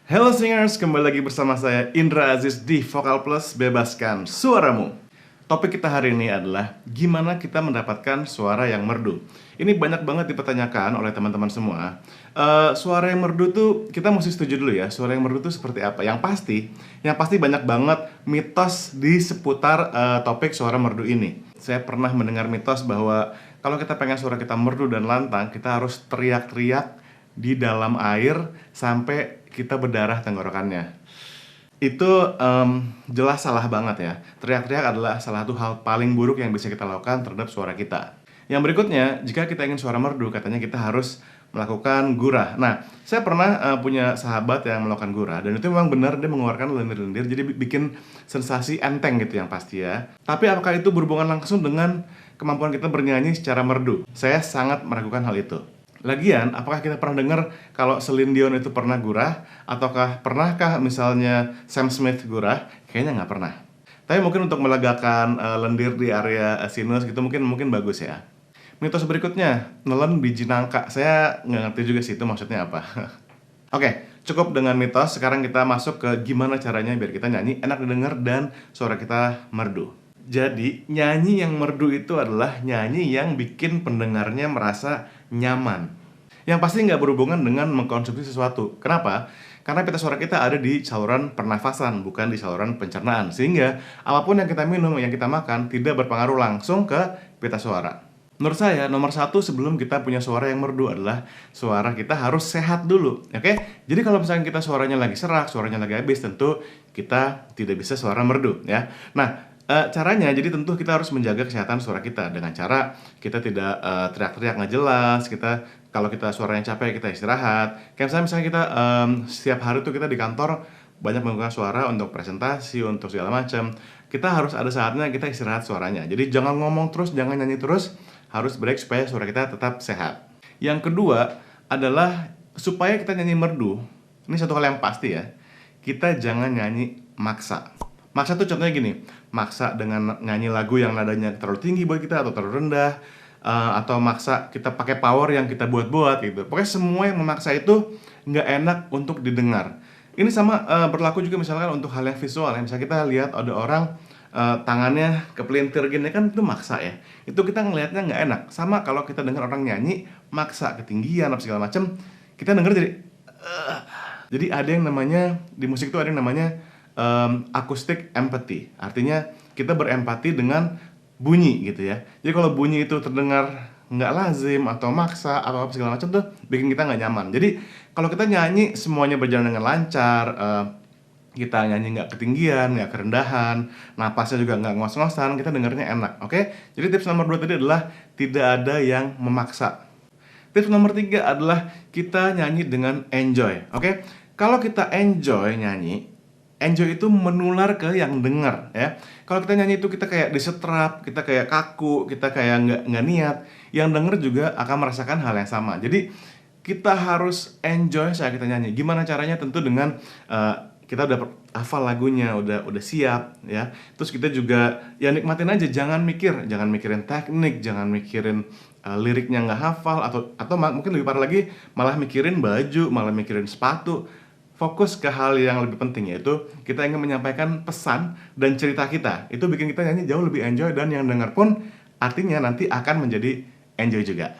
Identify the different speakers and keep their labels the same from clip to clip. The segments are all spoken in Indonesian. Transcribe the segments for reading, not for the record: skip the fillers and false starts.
Speaker 1: Hello singers, kembali lagi bersama saya Indra Aziz di Vokal Plus Bebaskan Suaramu. Topik kita hari ini adalah gimana kita mendapatkan suara yang merdu. Ini banyak banget dipertanyakan oleh teman-teman semua. Suara yang merdu tuh kita mesti setuju dulu ya. Suara yang merdu tuh seperti apa? Yang pasti banyak banget mitos di seputar topik suara merdu ini. Saya pernah mendengar mitos bahwa kalau kita pengen suara kita merdu dan lantang, kita harus teriak-teriak di dalam air sampai kita berdarah tenggorokannya. Itu jelas salah banget ya. Teriak-teriak adalah salah satu hal paling buruk yang bisa kita lakukan terhadap suara kita. Yang berikutnya, jika kita ingin suara merdu, katanya kita harus melakukan gurah. Nah, saya pernah punya sahabat yang melakukan gurah, dan itu memang benar dia mengeluarkan lendir-lendir, jadi bikin sensasi enteng gitu yang pasti ya. Tapi apakah itu berhubungan langsung dengan kemampuan kita bernyanyi secara merdu? Saya sangat meragukan hal itu. Lagian, apakah kita pernah dengar kalau Celine Dion itu pernah gurah? Ataukah pernahkah misalnya Sam Smith gurah? Kayaknya nggak pernah. Tapi mungkin untuk melegakan lendir di area sinus gitu mungkin bagus ya. Mitos berikutnya, nelen biji nangka. Saya nggak ngerti juga sih itu maksudnya apa. Oke, cukup dengan mitos. Sekarang kita masuk ke gimana caranya biar kita nyanyi enak didengar dan suara kita merdu. Jadi, nyanyi yang merdu itu adalah nyanyi yang bikin pendengarnya merasa nyaman. Yang pasti nggak berhubungan dengan mengkonsumsi sesuatu. Kenapa? Karena pita suara kita ada di saluran pernafasan, bukan di saluran pencernaan. Sehingga, apapun yang kita minum, yang kita makan, tidak berpengaruh langsung ke pita suara. Menurut saya, nomor satu sebelum kita punya suara yang merdu adalah suara kita harus sehat dulu, oke? Jadi kalau misalnya kita suaranya lagi serak, suaranya lagi habis, tentu kita tidak bisa suara merdu, ya. Nah, caranya, jadi tentu kita harus menjaga kesehatan suara kita dengan cara kita tidak teriak-teriak nggak jelas. Kalau kita suaranya capek, kita istirahat. Kayak misalnya kita setiap hari tuh kita di kantor banyak menggunakan suara untuk presentasi, untuk segala macam. Kita harus ada saatnya kita istirahat suaranya. Jadi jangan ngomong terus, jangan nyanyi terus, harus break supaya suara kita tetap sehat. Yang kedua adalah supaya kita nyanyi merdu. Ini satu hal yang pasti ya. Kita jangan nyanyi maksa. Maksa tuh contohnya gini, maksa dengan nyanyi lagu yang nadanya terlalu tinggi buat kita atau terlalu rendah, atau maksa kita pakai power yang kita buat-buat gitu. Pokoknya semua yang memaksa itu nggak enak untuk didengar. Ini sama berlaku juga misalkan untuk hal yang visual ya. Misalnya kita lihat ada orang tangannya kepelintir gini kan itu maksa ya. Itu kita ngelihatnya nggak enak. Sama kalau kita dengar orang nyanyi maksa ketinggian atau segala macam, kita denger jadi jadi ada yang namanya di musik itu ada yang namanya acoustic empathy. Artinya kita berempati dengan bunyi gitu ya. Jadi kalau bunyi itu terdengar nggak lazim atau maksa atau apa segala macam tuh bikin kita nggak nyaman. Jadi kalau kita nyanyi semuanya berjalan dengan lancar, kita nyanyi nggak ketinggian, nggak kerendahan, napasnya juga nggak ngos-ngosan, kita dengarnya enak, oke? Jadi tips nomor 2 tadi adalah tidak ada yang memaksa. Tips nomor 3 adalah kita nyanyi dengan enjoy, oke? Kalau kita enjoy nyanyi, enjoy itu menular ke yang dengar ya. Kalau kita nyanyi itu kita kayak disetrap, kita kayak kaku, kita kayak nggak niat, yang denger juga akan merasakan hal yang sama. Jadi kita harus enjoy saat kita nyanyi. Gimana caranya? Tentu dengan kita udah hafal lagunya, udah siap ya. Terus kita juga ya nikmatin aja, jangan mikirin teknik, jangan mikirin liriknya nggak hafal atau mungkin lebih parah lagi malah mikirin baju, malah mikirin sepatu. Fokus ke hal yang lebih penting, yaitu kita ingin menyampaikan pesan dan cerita kita. Itu bikin kita nyanyi jauh lebih enjoy dan yang dengar pun artinya nanti akan menjadi enjoy juga.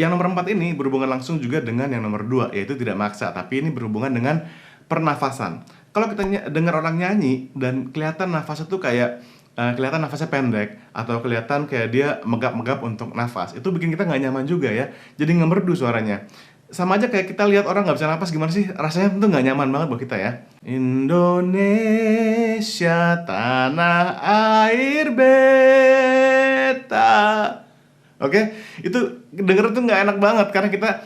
Speaker 1: Yang nomor 4 ini berhubungan langsung juga dengan yang nomor 2, yaitu tidak maksa, tapi ini berhubungan dengan pernafasan. Kalau kita dengar orang nyanyi dan kelihatan nafasnya tuh kayak kelihatan nafasnya pendek atau kelihatan kayak dia megap-megap untuk nafas, itu bikin kita nggak nyaman juga ya. Jadi ngemerdu suaranya. Sama aja kayak kita lihat orang nggak bisa napas, gimana sih rasanya, tentu nggak nyaman banget buat kita ya. Indonesia tanah air beta. Oke, itu denger tuh nggak enak banget karena kita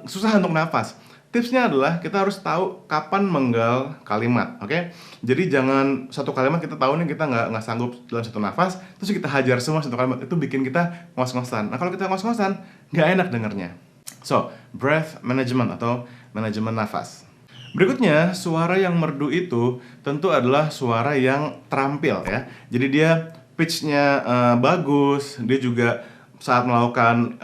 Speaker 1: susah untuk nafas. Tipsnya adalah kita harus tahu kapan menggal kalimat, oke? Jadi jangan satu kalimat kita tahu nih kita nggak sanggup dalam satu nafas, terus kita hajar semua satu kalimat, itu bikin kita ngos-ngosan. Nah kalau kita ngos-ngosan, nggak enak dengernya. So, breath management atau manajemen nafas. Berikutnya, suara yang merdu itu tentu adalah suara yang terampil ya. Jadi dia pitch-nya bagus, dia juga saat melakukan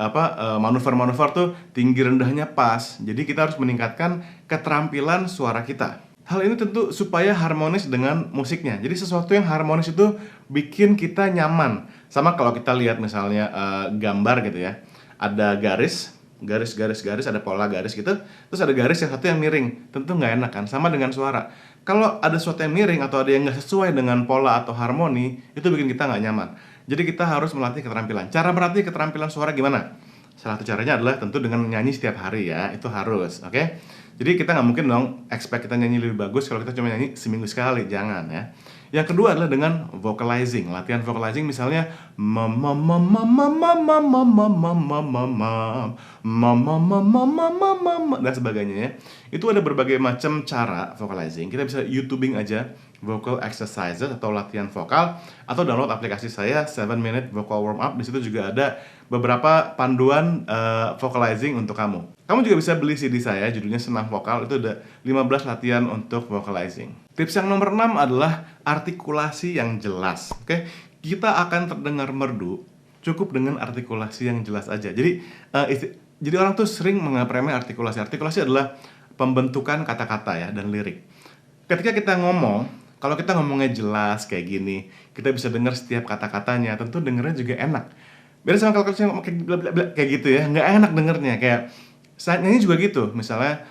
Speaker 1: manuver-manuver tuh tinggi rendahnya pas. Jadi kita harus meningkatkan keterampilan suara kita. Hal ini tentu supaya harmonis dengan musiknya. Jadi sesuatu yang harmonis itu bikin kita nyaman. Sama kalau kita lihat misalnya gambar gitu ya. Ada garis, ada pola garis gitu. Terus ada garis yang satu yang miring. Tentu nggak enak kan. Sama dengan suara. Kalau ada sesuatu yang miring atau ada yang nggak sesuai dengan pola atau harmoni, itu bikin kita nggak nyaman. Jadi kita harus melatih keterampilan. Cara melatih keterampilan suara gimana? Salah satu caranya adalah tentu dengan nyanyi setiap hari ya. Itu harus, oke? Jadi kita nggak mungkin dong expect kita nyanyi lebih bagus kalau kita cuma nyanyi seminggu sekali. Jangan ya. Yang kedua adalah dengan vocalizing. Latihan vocalizing misalnya dan sebagainya ya. Itu ada berbagai macam cara vocalizing. Kita bisa YouTubing aja vocal exercises atau latihan vokal, atau download aplikasi saya 7-Minute Vocal Warm Up. Di situ juga ada beberapa panduan vocalizing untuk kamu. Kamu juga bisa beli CD saya, judulnya Senam Vokal. Itu ada 15 latihan untuk vocalizing. Tips yang nomor 6 adalah artikulasi yang jelas. Oke, kita akan terdengar merdu cukup dengan artikulasi yang jelas aja. Jadi orang tuh sering menganggap remeh artikulasi. Artikulasi adalah pembentukan kata-kata ya dan lirik. Ketika kita ngomong, kalau kita ngomongnya jelas kayak gini, kita bisa dengar setiap kata-katanya, tentu dengernya juga enak. Beda sama kalau saya ngomong kayak gitu ya, nggak enak dengernya. Kayak saya nyanyi juga gitu, misalnya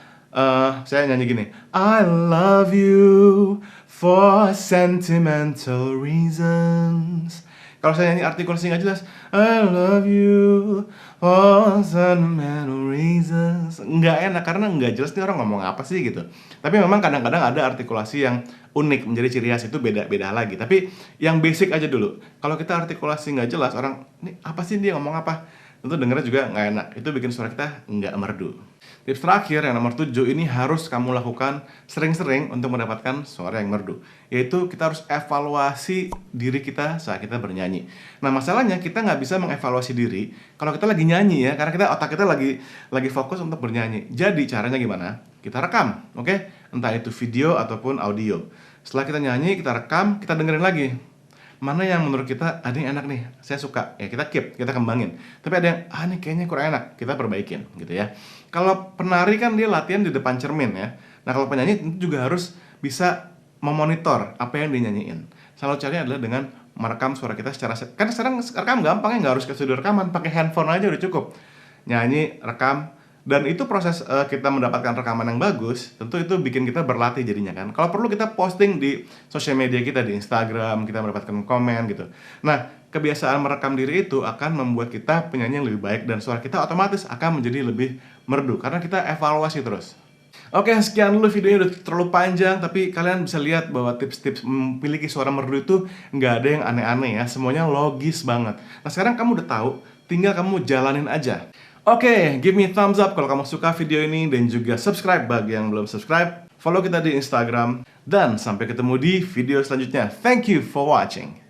Speaker 1: saya nyanyi gini, I love you for sentimental reasons. Kalau saya nyanyi artikulasi nggak jelas, I love you for sentimental reasons, nggak enak karena nggak jelas nih orang ngomong apa sih gitu. Tapi memang kadang-kadang ada artikulasi yang unik menjadi ciri khas, itu beda lagi. Tapi yang basic aja dulu. Kalau kita artikulasi nggak jelas, orang ini apa sih dia ngomong apa? Tentu dengernya juga nggak enak. Itu bikin suara kita nggak merdu. Tips terakhir yang nomor 7 ini harus kamu lakukan sering-sering untuk mendapatkan suara yang merdu. Yaitu kita harus evaluasi diri kita saat kita bernyanyi. Nah masalahnya kita nggak bisa mengevaluasi diri kalau kita lagi nyanyi ya, karena otak kita lagi fokus untuk bernyanyi. Jadi caranya gimana? Kita rekam, oke? Entah itu video ataupun audio. Setelah kita nyanyi, kita rekam, kita dengerin lagi. Mana yang menurut kita, ada yang enak nih, saya suka, ya kita keep, kita kembangin. Tapi ada yang, ini kayaknya kurang enak, kita perbaikin gitu ya. Kalau penari kan dia latihan di depan cermin ya. Nah kalau penyanyi tentu juga harus bisa memonitor apa yang dinyanyiin. Salah caranya adalah dengan merekam suara kita secara, kan sekarang rekam gampang ya, nggak harus ke studio rekaman, pakai handphone aja udah cukup. Nyanyi, rekam. Dan itu proses kita mendapatkan rekaman yang bagus, tentu itu bikin kita berlatih jadinya kan. Kalau perlu kita posting di sosial media kita, di Instagram, kita mendapatkan komen gitu. Nah, kebiasaan merekam diri itu akan membuat kita penyanyi yang lebih baik dan suara kita otomatis akan menjadi lebih merdu karena kita evaluasi terus. Oke, sekian dulu videonya, udah terlalu panjang, tapi kalian bisa lihat bahwa tips-tips memiliki suara merdu itu nggak ada yang aneh-aneh ya, semuanya logis banget. Nah, sekarang kamu udah tahu, tinggal kamu jalanin aja. Oke, give me thumbs up kalau kamu suka video ini dan juga subscribe bagi yang belum subscribe. Follow kita di Instagram dan sampai ketemu di video selanjutnya. Thank you for watching.